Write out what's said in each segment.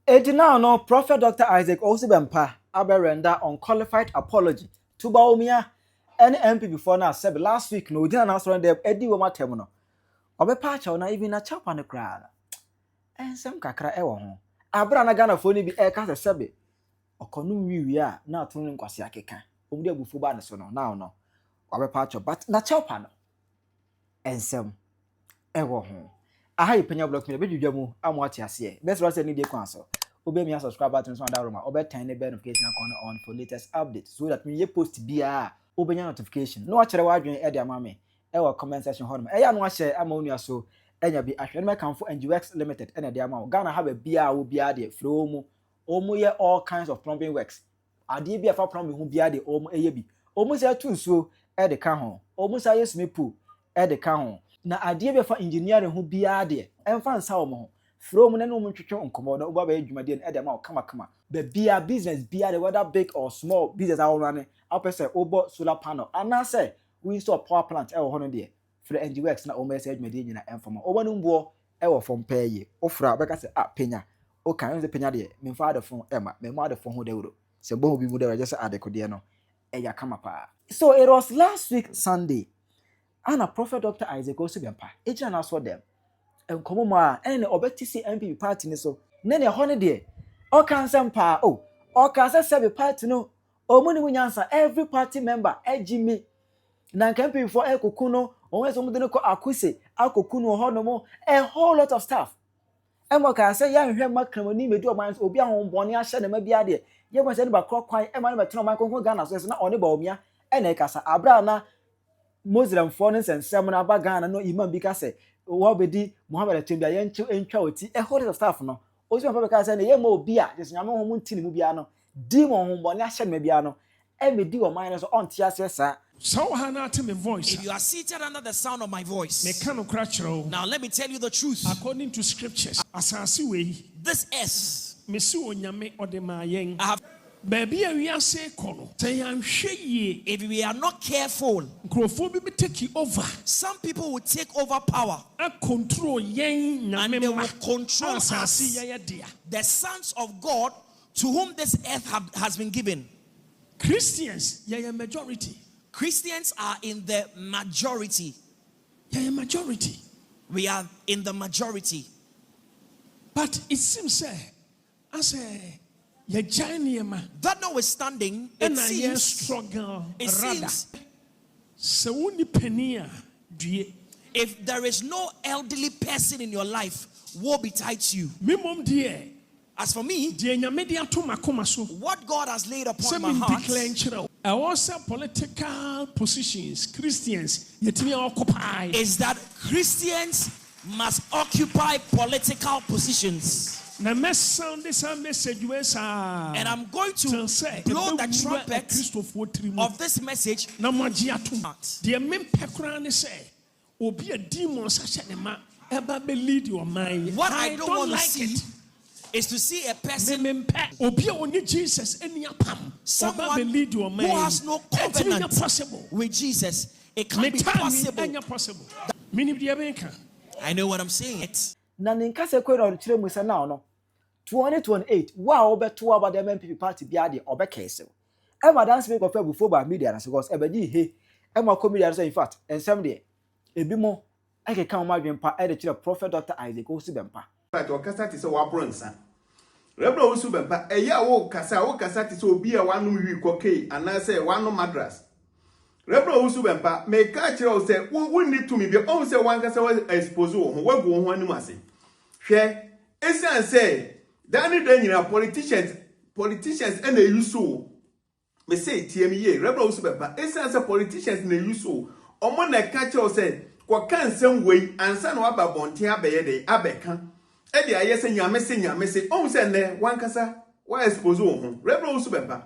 It now no Prophet Dr. Isaac Owusu Bempah render unqualified apology to Bawumia and MP before now said last week no didn't announce on the Eddie Woma terminal. Obepacha na even a chap on the crowd. And some kakra ewo ho. Abra na Ghana phone bi e ka sebe. Okonu wiwi a na atunu nkwase akeka. Omde abufu ba ne so no now no. Obepacha but na chapa no. Ensem ewo ho. Aha Penyah block me be dwudwa mu amwate ase. Best rasa ni dey kwan so. Obey subscribe button so that room. Obey turn the bell notification icon on for latest updates so that when you post bia obey notification. No akere wadwen e dey ama me. E wa comment section home. E ya no share ama onua so enya bi ahwe no make for NGX limited e na dey ama. Ghana have a bia wo bia dey flow mu. Omo ye all kinds of plumbing works. Ade bia fa plumbing hu bia dey omo eye bi. Omo say tu so e dey ka ho. Omo say yes pool e dey ka ho. Na ade bia fa engineering hu bia dey. Emfa nsa omo from na no twetwe nkomo na oba ba adwumade en edema o kama be bia business bia the whether big or small business I run apese obo solar panel ana say we install power plant e wo hono de for NGX na o ma say adwumade nyina enfoma oba no mbo e wo fom paye ofra be ka say Penyah o kan say Penyah de me fa de fon e ma me ma de fon ho de wuro se bo bi mu de just adekode no e ya kama pa. So it was last week Sunday and a Prophet Dr. Isaac Owusu Bempah eja na so them and come on, and obetisi MP party ni so. Nene hone de. O kan sempa o. O kan se party no. O muni munyansa every party member ejimi. Na MP for ekoku no. O we so mu de no ko akuse. Akoku no ho no mo a whole lot of stuff. E mo kan se ya hwe makramoni medu o man obi ahonbone a hye na ma bia de. Ye mo se ne ba krokwan e ma ne beteno man konko Ghana so na one Bawumia e na ekasa abra na Muslim for no sensem na ba Ghana no imam bi ka se Wabedi Muhammad Tembia yenchu entwa oti a whole lot of stuff no ozi papa ka say na ye ma obi a just nyame ho ntini mu bia no di mo ho bone a hye me bia no e me di o man so on tia sa. So my voice. If you are seated under the sound of my voice, now let me tell you the truth. According to scriptures, this is I have baby we say kono. If we are not careful, take you over. Some people will take over power and control and they will control us, the sons of God to whom this earth has been given. Christians, majority. Christians are in the majority. Majority. We are in the majority. But it seems that notwithstanding, it seems if there is no elderly person in your life, woe betides you. As for me, what God has laid upon my heart also political positions Christians is that Christians must occupy political positions. And I'm going to blow the trumpet of this message. What I don't want to see is to see a person, someone who has no covenant with Jesus. It can't be possible. I know what I'm saying. Na ninkase kwe no kire mu se na no 2028 wa obeto about the MPP party bia de obekese e ma dance make of before by media na because e bagi he e ma comedian so in fact ensem de ebi mo ake kan ma dwen pa e de kire Prophet Dr. Isaac Owusu Bempah but o kasa ti se wa bronsa Reverend Owusu Bempah e ya wo kasa ti se obi a wanu wi kokei ana se wanu madras Reverend Owusu Bempah me ka kire o se we need to me be on se wan kasa we expose wo ho wagu wo ho anim ase hwe esan say Danny Daniel politicians and they use so. Me say TME, Reverend Owusu Bempah. Esan say politicians and they use so. Omo na catch us say, kwa kan sem way ansa no aba bonten abeye de abeka. E de aye say nyame say. On say ne wan kasa wa expose wo ho. Reverend Owusu Bempah.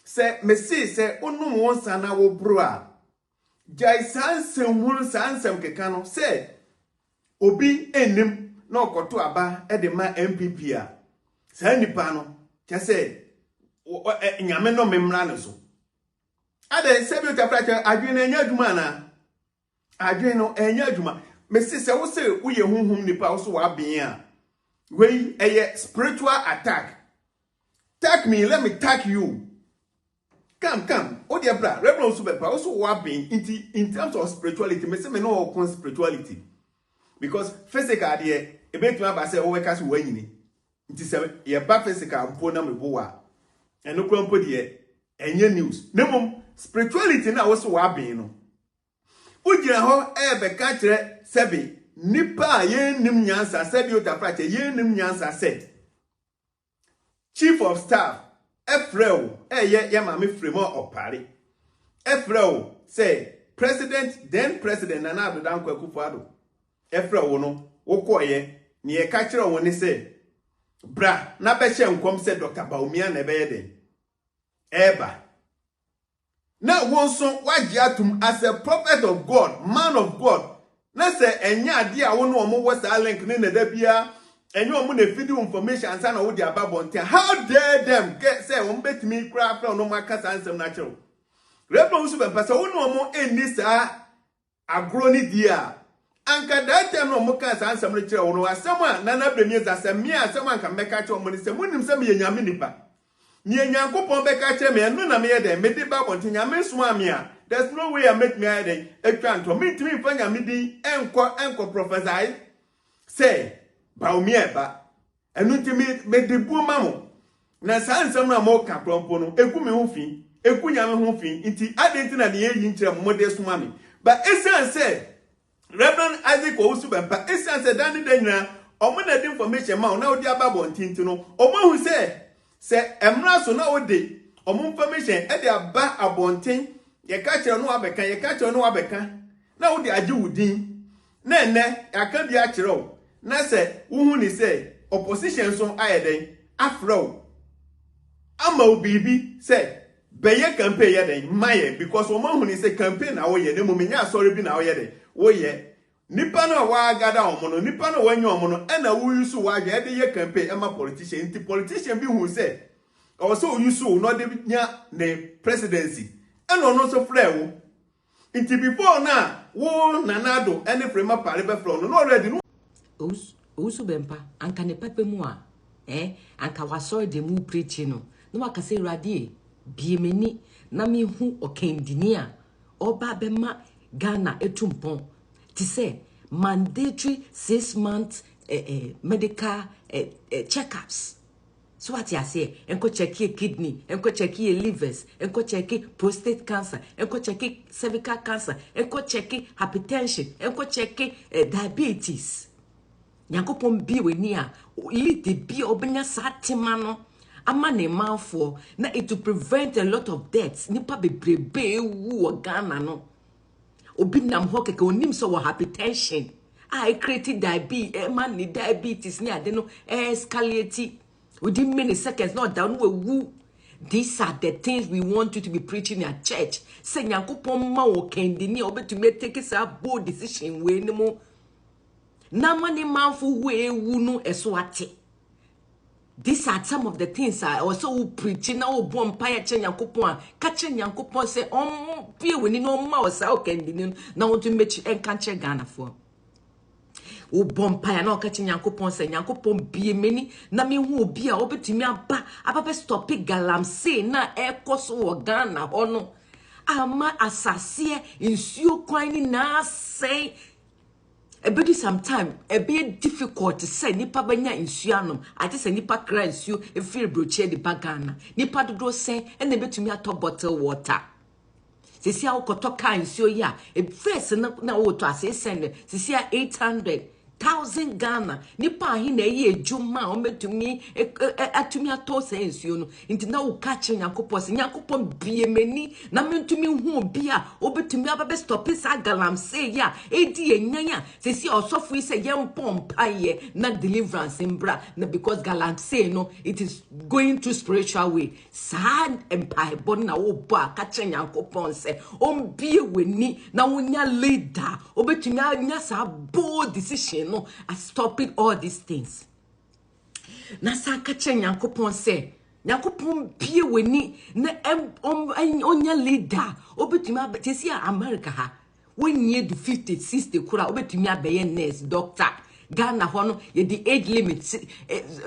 Say me say onum won sana wo bro a. Jai sansem hun sansem keka no say obi enim na okoto aba e de ma MPP a. Sa nipa no che say nyame no memra ne so ade se bi utafra adwen na enya adwuma na adwen no enya adwuma me se wo se wo ye honhom nipa wo so wa ben a We a spiritual attack. Attack me, let me attack you. Come. Oh dear brother, Reverend Owusu Bempah also wapping in terms of spirituality. Me say me no upon spirituality. Because physical there, a bit my say oh we cast when it is a back physical mpona me boa. And no crumpo there, any news. No spirituality na also wapping no. Ujira ho be catch sebi. Nipa ye nim nyansa said you tafrache ye nim nyansa said Chief of Staff Efreo ye mame fremo opare Efreo say then President Nana Addo Dankwa Akufo-Addo Efreo no wokoye ni e ka kire woni say bra na be hye nkom say Dr. Bawumia na be yeden eba na wonso waje atum as a prophet of God, man of God. Na say enya ade a wo no omo wo sa link ne na da bia enya omo na feed information ansa na wo di ababonten. How dare them get say wo betimi kra fra no maka sansem na kire. Reverend Owusu Bempah say wo no omo eni sa agro ni dia. Anka that time no omo ka sansem no kire wo no asem a nana bremi za say me asem anka meka kire omo ni say munim say me nyame nipa. Ni Nyankopon beka kire me no na me ye dem me di babonten nyame so amia. There's no way I make me a canto. Me to me fanya me di enko prophesy. Say, Bawumia ba. Enu me de bu mamo. Na sansam na mo ka prompo no. Eku me ho fi. Eku nyame ho fi. Nti adenti na ne yi nkyere mo de so mame. But esan say, Reverend AGAIN Owusu Bempah, esan say dan de nyina, omo na de information ma na odi ababo ntinti no. Omo hu say emra so na odi. Omo information e de aba abonten. Ye catch no abeka na wo de age wudin na enne aka bi a kire na se wo hu ni se opposition so ayeden afro ama obibi se beye campaign yeden maye because wo ma hu ni se campaign na wo ye ne mumenya sorry bi na wo ye de wo ye nipa na wa gada omo no nipa na wanya omo no e na wo yusu wa ge de ye campaign ama politician bi hu se o so yusu no de nya ne presidency. And no so frɛ inti before na wo Nana Addo any frema pare be frɛ no already no Owusu Bempah anka ne pepe mu a anka wasɔre de mu preach no no aka say radie biemeni na me hu okendini a oba bema Ghana etumpon ti say mandatory 6 months medical checkups. So what you say? Enko check your kidney, enko check your livers, enko check prostate cancer, enko check cervical cancer, enko check hypertension, enko check diabetes. Nyankopon bi we ni a lead the bi obenya satima no ama ne manfo na it to prevent a lot of deaths. Nipa bebrebe wu Ghana no. Obi nam ho keke onim so wo hypertension. I created diabetes, man ni diabetes ni ade no escalate. Within many seconds, not down woo. These are the things we want you to be preaching at church. Say Nyankopon ma wo kendini obe to me take a bold decision we no mo. Na mani manfo we wu no eswate. These are some of the things I also preaching now bon paya che Nyankopon. Kache Nyankopon say pie we ni no ma wo sa o kendini na want to make enkanche Ghana for. O bompaya na okachi Nyankopon se Nyankopon biemeni na me hu obi a obetimi aba stop galamsey na ekoso wo Ghana hono ama asase insuo kwan ni na say ebedi sometime ebe difficult say nipa banya insuo anom ati say nipa kra insuo efiri broche di Ghana nipa dodo say ena betumi atọ bottle water. Sisi a ukoto ka insuo ya first na wo to ase send sisi a 800,000 Ghana nipa hi na ye adwuma o metumi atumi ato sensuo no nti na wo ka che Nyankopon biemeni na mentumi hu obi a obetumi ababe stop sa galamsey ya edi enyanya sisi osofo yi se yempompa na deliverance mbra na because galamsey no it is going to spiritual way sad empire bon na wo ba ka che Nyankopon se ombie weni na wonya leader obetumi anya sa bold decision no I stopping all these things. Na sa ka che Nyankopon se Nyankopon bie weni na onya leader obetumi abetesi America ha wenye du 50 60 kura obetumi abeye nurse doctor Ghana hono the age limit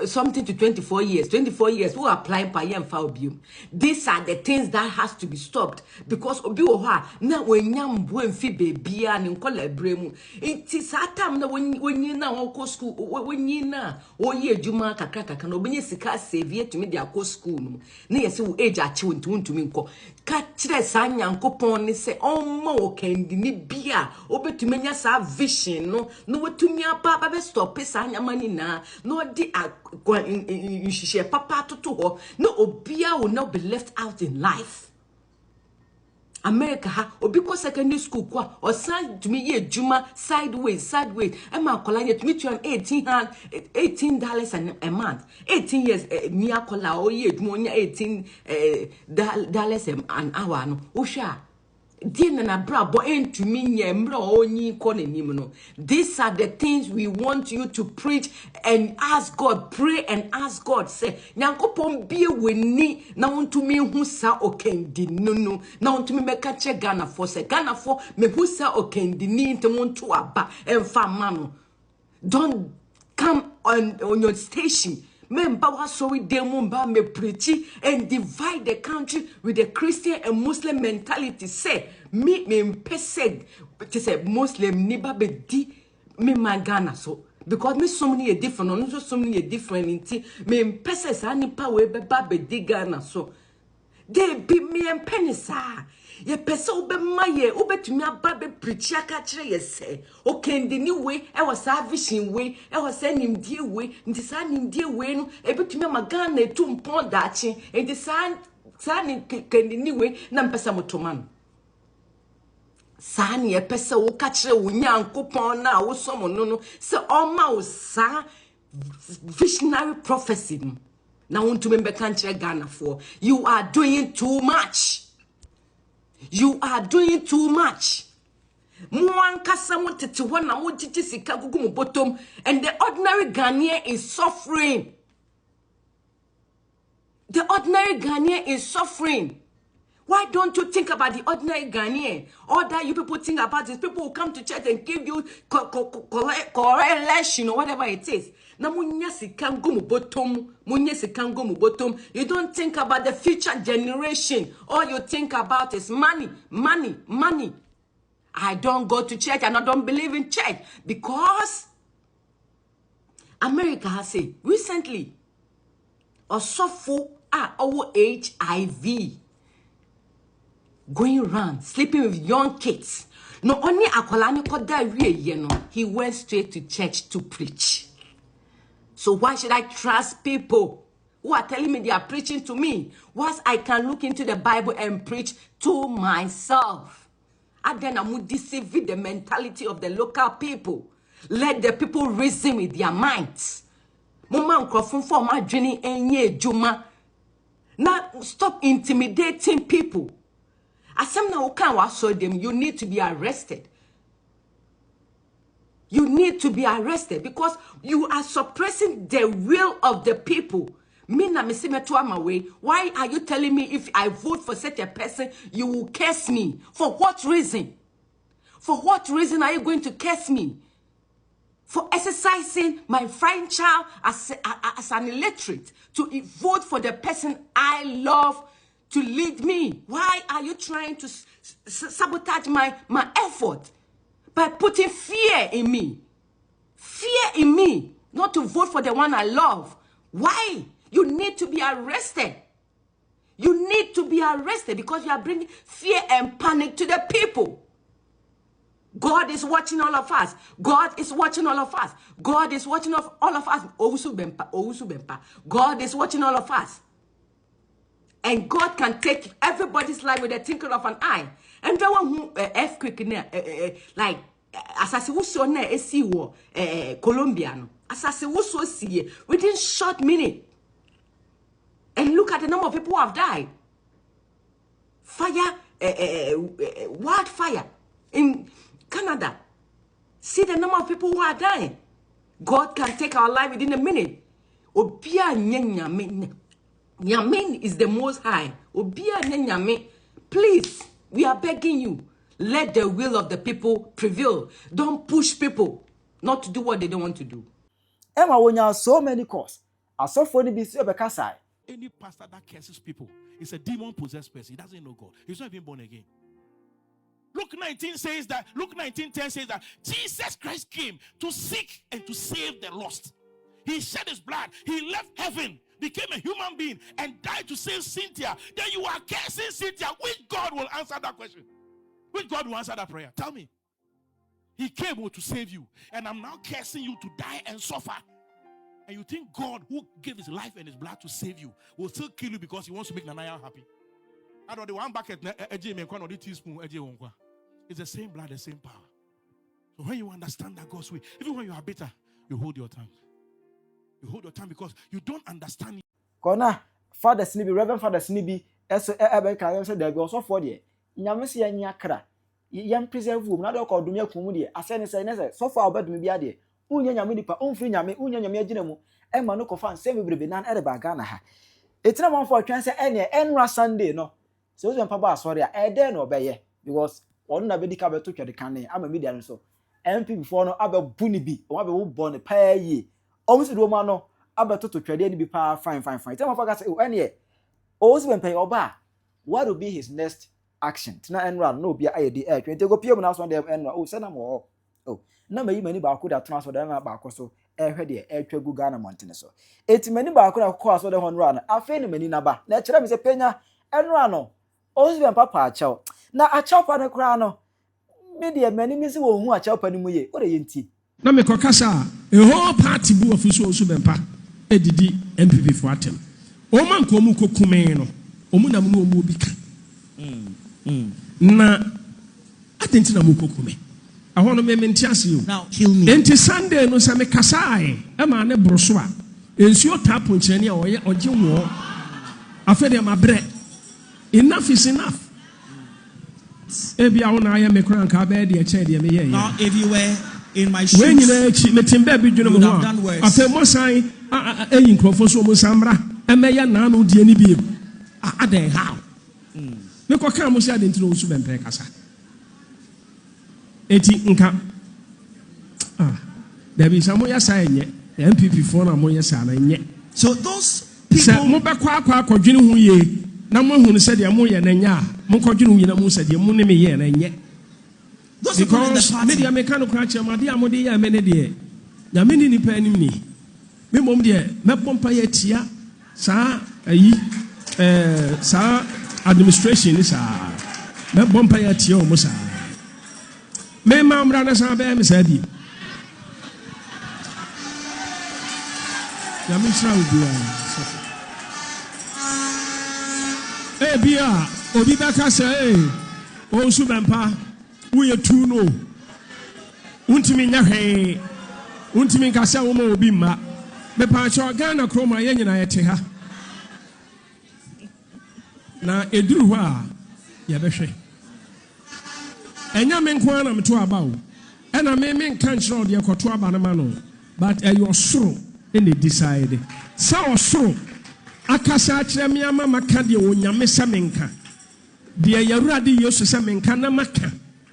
something to 24 years. 24 years who apply per year and obium. These are the things that has to be stopped because obi wo ha na wanyam bo mfi bebia ne nkola bremu. It is atam na wenyi na won school wenyi na oye adwuma kakra na obenye sika save to me dia ko school no. Na yesi wo age achi wontumi nko. Ka kire sa nyankopon ne se omma wo kendi ni bia obetumi nya sa vision no wetumi aba be stop sa nyamani na no di nhihye papa toto ho no obia will not be left out in life. America ha obi ko secondary school kwa or san to me ye juma sideways ma kola ye to me $18 a month 18 years ni akola o ye juma onya $18 an hour no o sha na brabo to me nye mra onyi ko nanim no. These are the things we want you to preach and ask God, pray and ask God say nyankopon bie weni na wonto me hu sa okendi no na wonto me meka che Ghana for say Ghana for me hu sa okendi ni nte wonto aba emfa mano. Don't come on your station member was so with them me preach and divide the country with the Christian and Muslim mentality. Say me pesed to say Muslim niba be di me Ghana so because me so many different no so many different in me pesed ani power be di Ghana so they be me and penisa ye pese obemaye obetumi aba be preach aka kire ye se okendi ni we e was vision we e was nimdie we nti sa nimdie we no ebetumi magana etu mpon daachi nti sa ni kendi ni we na mpesa motoma no sa ni ye pese wo ka kire wo nyankopon na wo somo no se oma wo sa visionary prophecy na won't remember country Ghana for you are doing too much. You are doing too much. Muankasa mutete wana mutiti sika gugu mu bottom and the ordinary Ghanaian is suffering. The ordinary Ghanaian is suffering. Why don't you think about the ordinary Ghanaian? All that you people think about is people who come to church and give you correlation or whatever it is. Na munyasi kango mu bottom. You don't think about the future generation. All you think about is money. I don't go to church and I don't believe in church because America has said recently Osofo our HIV going around sleeping with young kids. No only akolani koda wie no, he went straight to church to preach. So why should I trust people who are telling me they are preaching to me whilst I can look into the Bible and preach to myself? And then I would deceive the mentality of the local people. Let the people reason with their minds. Now stop intimidating people. You need to be arrested. You need to be arrested because you are suppressing the will of the people. Why are you telling me if I vote for such a person, you will curse me? For what reason? For what reason are you going to curse me? For exercising my fine child as an illiterate to vote for the person I love to lead me. Why are you trying to sabotage my effort by putting fear in me? Fear in me not to vote for the one I love. Why? You need to be arrested. You need to be arrested because you are bringing fear and panic to the people. God is watching all of us. God is watching all of us. God is watching all of us. Owusu Bempah. God is watching all of us. And God can take everybody's life with a twinkle of an eye. And the one who earthquake like asase wuso na esi wo Colombia no. Asase wuso see within short minute. And look at the number of people who have died. Fire, wildfire in Canada. See the number of people who are dying. God can take our life within a minute. Obia nyame. Nyame is the most high. Obia nyame. Please, we are begging you. Let the will of the people prevail. Don't push people. not to do what they don't want to do. Emma, when you have so many cause, I saw for the BC. Any pastor that curses people is a demon-possessed person. He doesn't know God. He's not even born again. Luke 19 says that, Luke 19:10 says that Jesus Christ came to seek and to save the lost. He shed his blood. He left heaven, became a human being, and died to save Cynthia. Then you are cursing Cynthia. Which God will answer that question? Which God will answer that prayer? Tell me. He came to save you, and I'm now cursing you to die and suffer. And you think God, who gave his life and his blood to save you, will still kill you because he wants to make Nanaya happy? I don't know, one bucket, a teaspoon, it's the same blood, the same power. So when you understand that God's way, even when you are bitter, you hold your tongue. You hold your tongue because you don't understand. Kona, Father Snibby, Reverend Father Snibby, Ebeka, said there was also for the Yamasi and Yakra. Young preserve room, not called Dumia Kumudi, as I say, so far about me be a day. Unya Yamipa, Unfrinyame, Unya Yamajinamo, and Manuko fan, same with Benan Edabagana. It's not one for a chance any Enra Sunday, no. So, Papa, sorry, I dare no obey because one of the cabin took the canning. I'm a median so. MP before no other Bunibi, or other born a pair ye. Almost Romano, Abba to trade be power, fine. Tell my father, say, any Owusu Bempah or bar. What will be his next action? Tina and run, no be a idea. When they go Pio now, one day and send them all. Oh, no, many barcode that transfer them about so. Ready, Good Ghana Mountain so. It's many barcode of course, the one run. I feel many naba. Natural is a Penyah and run. Owusu Bempah chow. Now a chop on a crown. Media many miss who a chop any what a yinti. Na me kokasa a whole party bu afuso Owusu Bempah edidi MPP for atem. O man ko mu kokume no. O mu na mu no mu bi ka. Na atenti na mu kokume. Ahono me mentiase you. Now kill me. Enti Sunday no se me kasae e ma ne broso a. Ensuo tapo nkyerene a oye oje wo. Afede ma bre. Enough is enough. Now, if you were in my shoes, you would have done worse. After Mosai, a crofos Musambra, and Maya Nano Dianibi. Ade how? Look what comes out into Owusu Bempah Casa. Eti Nka. There is a Moya sign yet, the MPP for a Moya sign. So those people, Mobaqua, Cordino, ye. Namu who said the Amoya Nanya, Mokojun Yanamu said the Munimi yen and yet. Because maybe a mechanical cratch, my dear Modia Menedy, Yamini penny. Mimum dear, Mepompayetia, Sa, Sa administration is a Mepompayetio Musa. May Mam Rana Bam said you. Yamisha will be Bia, Obibaka say, Owusu Bempah, we are too no. Untimi Yahe, Untimi Kasa Umo Bima, Mepacho Ghana Chroma Yen I teha. Na Edruwa, Yabeshe. And Yamen Kwanam to about, and I may make country of the Kotua Banamano, but you are so in the decide. So. Akasa chemiama makadi onyame samenka de yawrade yesu samenka na maka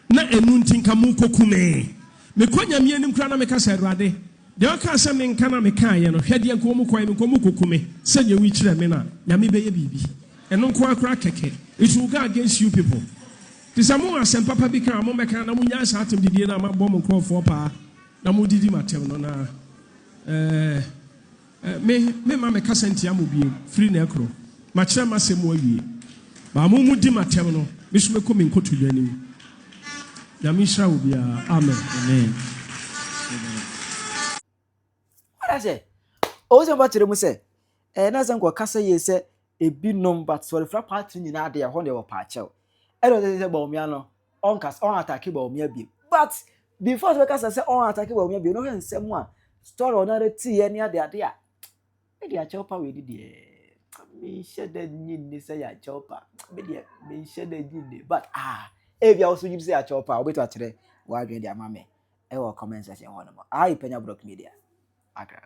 na enuntinka mu kokume me konyame anim kra na meka serade de aka samenka na meka ye no hwede enko mu koy me komu kokume sanye wi kire me na nyame beye bibi eno nko akra keke it will go against you people tisamu asem papa bi kan mo meka na munya sa atem didie na mabɔ mo nkrofo pa na mo didi matem no na me mama kasentia mo bi free na ekro ma kire ma sem wo awie ba mo mu di matem no me so meko me nkotu yanim ya mi shra obi amen What I say? Owusu Bempah tire mu say na san ko kasa ye say ebi nom but sorry fra party nyina de ho de wo pa chew e do say Bawumia no on attack Bawumia bi but before we kasa say on attack Bawumia bi no he nsem a story on na ti ye ni ade a me dia chopa we di me shede nyi say ya chopa me dia me shede nyi but if you also you say ya chopa we to akere wa adwen dia mama e wo comment section ho no Penyah Block Media Accra.